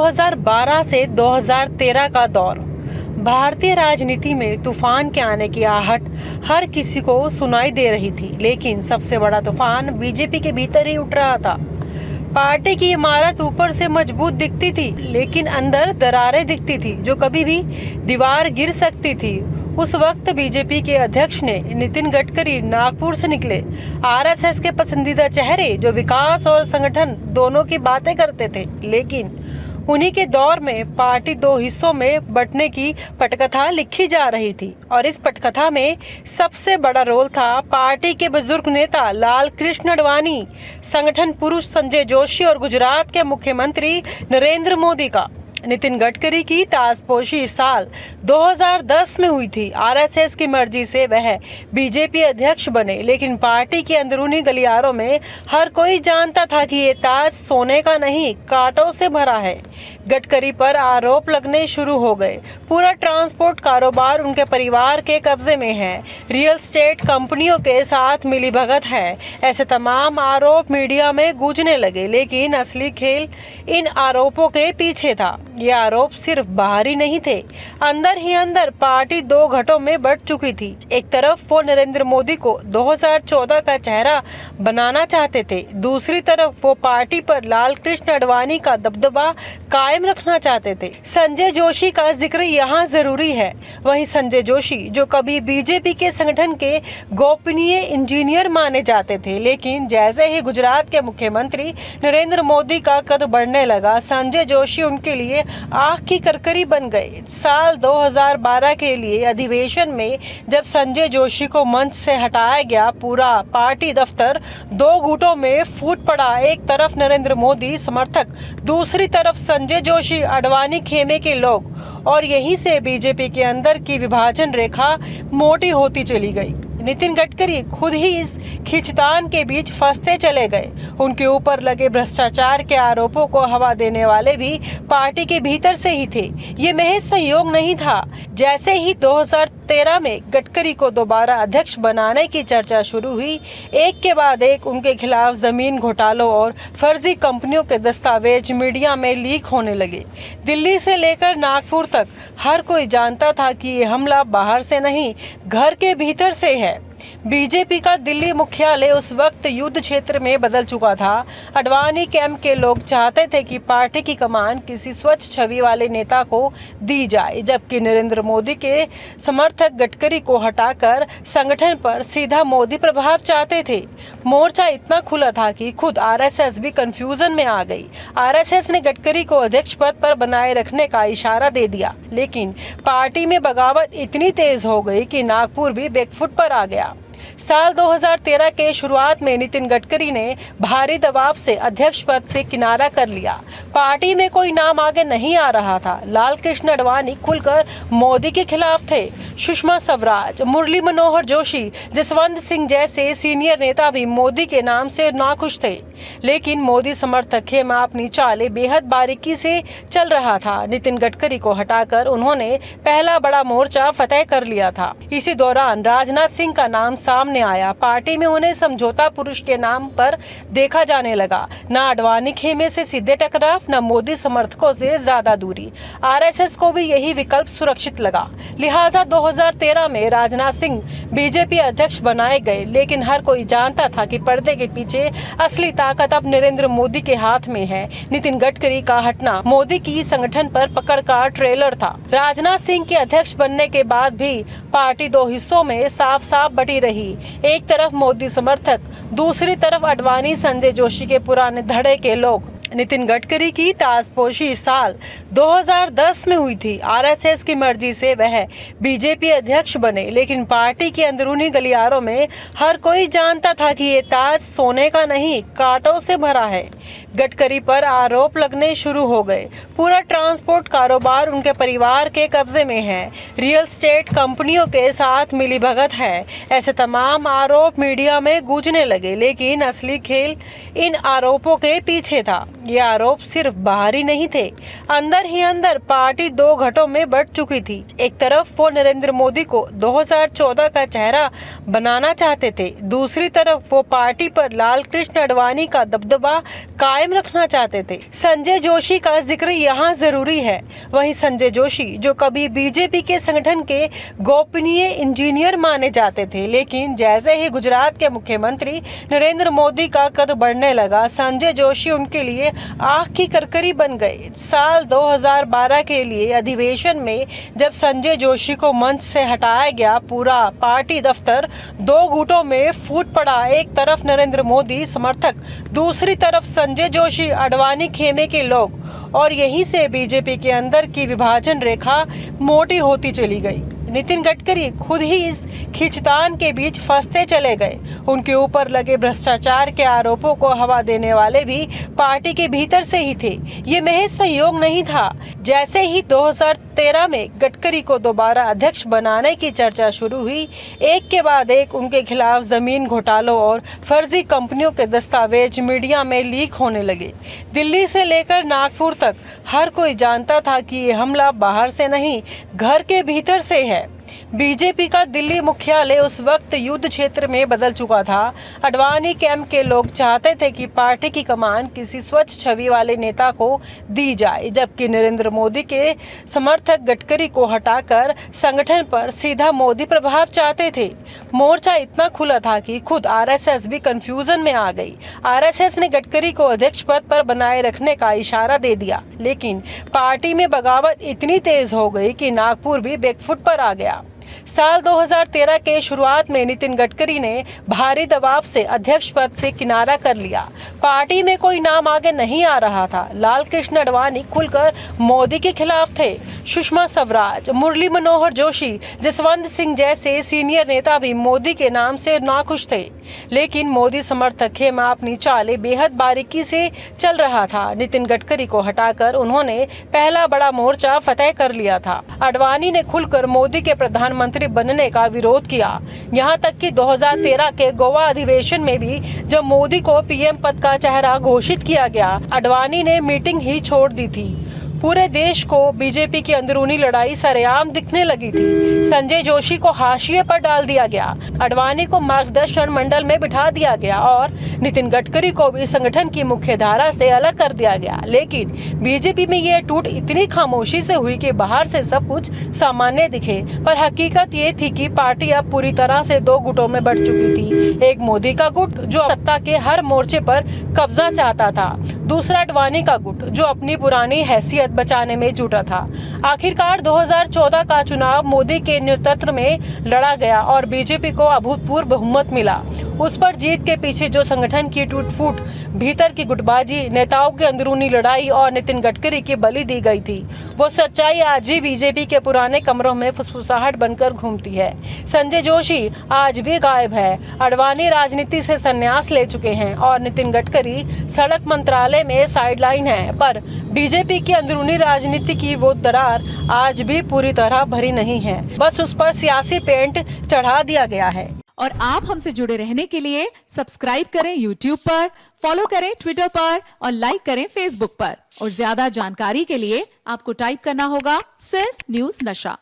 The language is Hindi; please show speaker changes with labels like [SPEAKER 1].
[SPEAKER 1] 2012 से 2013 का दौर। भारतीय राजनीति में तूफान के आने की आहट हर किसी को सुनाई दे रही थी, लेकिन सबसे बड़ा तूफान बीजेपी के भीतर ही उठ रहा था। पार्टी की इमारत ऊपर से मजबूत दिखती थी, लेकिन अंदर दरारें दिखती थी जो कभी भी दीवार गिर सकती थी। उस वक्त बीजेपी के अध्यक्ष ने नितिन गडकरी नागपुर से निकले, आरएसएस के पसंदीदा चेहरे जो विकास और संगठन दोनों की बातें करते थे। लेकिन उन्हीं के दौर में पार्टी दो हिस्सों में बंटने की पटकथा लिखी जा रही थी, और इस पटकथा में सबसे बड़ा रोल था पार्टी के बुजुर्ग नेता लाल कृष्ण आडवाणी, संगठन पुरुष संजय जोशी और गुजरात के मुख्यमंत्री नरेंद्र मोदी का। नितिन गडकरी की ताजपोशी साल 2010 में हुई थी। आरएसएस की मर्जी से वह बीजेपी अध्यक्ष बने, लेकिन पार्टी के अंदरूनी गलियारों में हर कोई जानता था कि ये ताज सोने का नहीं, कांटों से भरा है। गडकरी पर आरोप लगने शुरू हो गए। पूरा ट्रांसपोर्ट कारोबार उनके परिवार के कब्जे में है, रियल एस्टेट कंपनियों के साथ मिलीभगत है। ऐसे तमाम आरोप मीडिया में गूंजने लगे, लेकिन असली खेल इन आरोपों के पीछे था। ये आरोप सिर्फ बाहरी नहीं थे, अंदर ही अंदर पार्टी दो घटों में बंट चुकी थी। एक तरफ वो नरेंद्र मोदी को 2014 का चेहरा बनाना चाहते थे, दूसरी तरफ वो पार्टी पर लाल कृष्ण आडवाणी का दबदबा कायम रखना चाहते थे। संजय जोशी का जिक्र यहाँ जरूरी है। वही संजय जोशी जो कभी बीजेपी के संगठन के गोपनीय इंजीनियर माने जाते थे, लेकिन जैसे ही गुजरात के मुख्यमंत्री नरेंद्र मोदी का कद बढ़ने लगा, संजय जोशी उनके लिए आंख की करकरी बन गए। साल 2012 के लिए अधिवेशन में जब संजय जोशी को मंच से हटाया गया, पूरा पार्टी दफ्तर दो गुटों में फूट पड़ा। एक तरफ नरेंद्र मोदी समर्थक, दूसरी तरफ संजय जोशी आडवाणी खेमे के लोग, और यहीं से बीजेपी के अंदर की विभाजन रेखा मोटी होती चली गई। नितिन गडकरी खुद ही इस खींचतान के बीच फंसते चले गए। उनके ऊपर लगे भ्रष्टाचार के आरोपों को हवा देने वाले भी पार्टी के भीतर से ही थे। ये महज संयोग नहीं था। जैसे ही 2013 में गडकरी को दोबारा अध्यक्ष बनाने की चर्चा शुरू हुई, एक के बाद एक उनके खिलाफ जमीन घोटालों और फर्जी कंपनियों के दस्तावेज मीडिया में लीक होने लगे। दिल्ली से लेकर नागपुर तक हर कोई जानता था कि ये हमला बाहर से नहीं, घर के भीतर से है। बीजेपी का दिल्ली मुख्यालय उस वक्त युद्ध क्षेत्र में बदल चुका था। आडवाणी कैंप के लोग चाहते थे कि पार्टी की कमान किसी स्वच्छ छवि वाले नेता को दी जाए, जबकि नरेंद्र मोदी के समर्थक गडकरी को हटाकर संगठन पर सीधा मोदी प्रभाव चाहते थे। मोर्चा इतना खुला था कि खुद आरएसएस भी कंफ्यूजन में आ गई। आरएसएस ने गडकरी को अध्यक्ष पद पर बनाए रखने का इशारा दे दिया, लेकिन पार्टी में बगावत इतनी तेज हो गई कि नागपुर भी बैकफुट पर आ गया। साल 2013 के शुरुआत में नितिन गडकरी ने भारी दबाव से अध्यक्ष पद से किनारा कर लिया। पार्टी में कोई नाम आगे नहीं आ रहा था। लाल कृष्ण आडवाणी खुलकर मोदी के खिलाफ थे। सुषमा स्वराज, मुरली मनोहर जोशी, जसवंत सिंह जैसे सीनियर नेता भी मोदी के नाम से नाखुश थे, लेकिन मोदी समर्थक खेमा अपनी चालें बेहद बारीकी से चल रहा था। नितिन गडकरी को हटाकर उन्होंने पहला बड़ा मोर्चा फतेह कर लिया था। इसी दौरान राजनाथ सिंह का नाम सामने आया। पार्टी में उन्हें समझौता पुरुष के नाम पर देखा जाने लगा। न आडवाणी खेमे से सीधे टकराव, न मोदी समर्थकों से ज्यादा दूरी। आरएसएस को भी यही विकल्प सुरक्षित लगा। लिहाजा 2013 में राजनाथ सिंह बीजेपी अध्यक्ष बनाए गए, लेकिन हर कोई जानता था कि पर्दे के पीछे असली ताकत अब नरेंद्र मोदी के हाथ में है। नितिन गडकरी का हटना मोदी की संगठन पर पकड़ का ट्रेलर था। राजनाथ सिंह के अध्यक्ष बनने के बाद भी पार्टी दो हिस्सों में साफ साफ बटी रही। एक तरफ मोदी समर्थक, दूसरी तरफ आडवाणी संजय जोशी के पुराने धड़े के लोग। नितिन गडकरी की ताजपोशी साल 2010 में हुई थी। आरएसएस की मर्जी से वह बीजेपी अध्यक्ष बने, लेकिन पार्टी के अंदरूनी गलियारों में हर कोई जानता था कि ये ताज सोने का नहीं, कांटों से भरा है। गडकरी पर आरोप लगने शुरू हो गए। पूरा ट्रांसपोर्ट कारोबार उनके परिवार के कब्जे में है, रियल एस्टेट कंपनियों के साथ मिलीभगत है। ऐसे तमाम आरोप मीडिया में गूंजने लगे, लेकिन असली खेल इन आरोपों के पीछे था। ये आरोप सिर्फ बाहरी नहीं थे, अंदर ही अंदर पार्टी दो घटों में बंट चुकी थी। एक तरफ वो नरेंद्र मोदी को 2014 का चेहरा बनाना चाहते थे, दूसरी तरफ वो पार्टी पर लाल कृष्ण आडवाणी का दबदबा कायम रखना चाहते थे। संजय जोशी का जिक्र यहाँ जरूरी है। वही संजय जोशी जो कभी बीजेपी के संगठन के गोपनीय इंजीनियर माने जाते थे, लेकिन जैसे ही गुजरात के मुख्यमंत्री नरेंद्र मोदी का कद बढ़ने लगा, संजय जोशी उनके लिए आँख की करकरी बन गए। साल 2012 के लिए अधिवेशन में जब संजय जोशी को मंच से हटाया गया, पूरा पार्टी दफ्तर दो गुटों में फूट पड़ा। एक तरफ नरेंद्र मोदी समर्थक, दूसरी तरफ संजय जोशी आडवाणी खेमे के लोग, और यहीं से बीजेपी के अंदर की विभाजन रेखा मोटी होती चली गई। नितिन गडकरी खुद ही इस खींचतान के बीच फंसते चले गए। उनके ऊपर लगे भ्रष्टाचार के आरोपों को हवा देने वाले भी पार्टी के भीतर से ही थे। ये महज सहयोग नहीं था। जैसे ही 2013 में गडकरी को दोबारा अध्यक्ष बनाने की चर्चा शुरू हुई, एक के बाद एक उनके खिलाफ जमीन घोटालों और फर्जी कंपनियों के दस्तावेज मीडिया में लीक होने लगे। दिल्ली से लेकर नागपुर तक हर कोई जानता था कि ये हमला बाहर से नहीं, घर के भीतर से है। बीजेपी का दिल्ली मुख्यालय उस वक्त युद्ध क्षेत्र में बदल चुका था। आडवाणी कैंप के लोग चाहते थे कि पार्टी की कमान किसी स्वच्छ छवि वाले नेता को दी जाए, जबकि नरेंद्र मोदी के समर्थक गडकरी को हटाकर संगठन पर सीधा मोदी प्रभाव चाहते थे। मोर्चा इतना खुला था कि खुद आरएसएस भी कंफ्यूजन में आ गई। आरएसएस ने गडकरी को अध्यक्ष पद पर बनाए रखने का इशारा दे दिया, लेकिन पार्टी में बगावत इतनी तेज हो गई कि नागपुर भी बैकफुट पर आ गया। साल 2013 के शुरुआत में नितिन गडकरी ने भारी दबाव से अध्यक्ष पद से किनारा कर लिया। पार्टी में कोई नाम आगे नहीं आ रहा था। लाल कृष्ण आडवाणी खुलकर मोदी के खिलाफ थे। सुषमा स्वराज, मुरली मनोहर जोशी, जसवंत सिंह जैसे सीनियर नेता भी मोदी के नाम से नाखुश थे। लेकिन मोदी समर्थक खेमा अपनी चालें बेहद बारीकी से चल रहा था। नितिन गडकरी को हटाकर उन्होंने पहला बड़ा मोर्चा फतेह कर लिया था। आडवाणी ने खुलकर मोदी के प्रधानमंत्री बनने का विरोध किया। यहाँ तक कि 2013 के गोवा अधिवेशन में भी जब मोदी को पीएम पद का चेहरा घोषित किया गया, आडवाणी ने मीटिंग ही छोड़ दी थी। पूरे देश को बीजेपी की अंदरूनी लड़ाई सरेआम दिखने लगी थी। संजय जोशी को हाशिए पर डाल दिया गया, आडवाणी को मार्गदर्शन मंडल में बिठा दिया गया और नितिन गडकरी को भी संगठन की मुख्य धारा से अलग कर दिया गया। लेकिन बीजेपी में यह टूट इतनी खामोशी से हुई कि बाहर से सब कुछ सामान्य दिखे, पर हकीकत ये थी कि पार्टी अब पूरी तरह से दो गुटों में बंट चुकी थी। एक मोदी का गुट जो सत्ता के हर मोर्चे पर कब्जा चाहता था, दूसरा आडवाणी का गुट जो अपनी पुरानी हैसियत बचाने में जुटा था। आखिरकार 2014 का चुनाव मोदी के नेतृत्व में लड़ा गया और बीजेपी को अभूतपूर्व बहुमत मिला। उस पर जीत के पीछे जो संगठन की टूट फूट, भीतर की गुटबाजी, नेताओं की अंदरूनी लड़ाई और नितिन गडकरी की बलि दी गई थी, वो सच्चाई आज भी बीजेपी के पुराने कमरों में फुसफुसाहट बनकर घूमती है। संजय जोशी आज भी गायब है, आडवाणी राजनीति से संन्यास ले चुके हैं और नितिन गडकरी सड़क मंत्रालय में साइडलाइन है, पर बीजेपी की अंदरूनी राजनीति की वो दरार आज भी पूरी तरह भरी नहीं है, बस उस पर सियासी पेंट चढ़ा दिया गया है।
[SPEAKER 2] और आप हमसे जुड़े रहने के लिए सब्सक्राइब करें YouTube पर, फॉलो करें Twitter पर और लाइक करें Facebook पर। और ज्यादा जानकारी के लिए आपको टाइप करना होगा सिर्फ न्यूज़ नशा।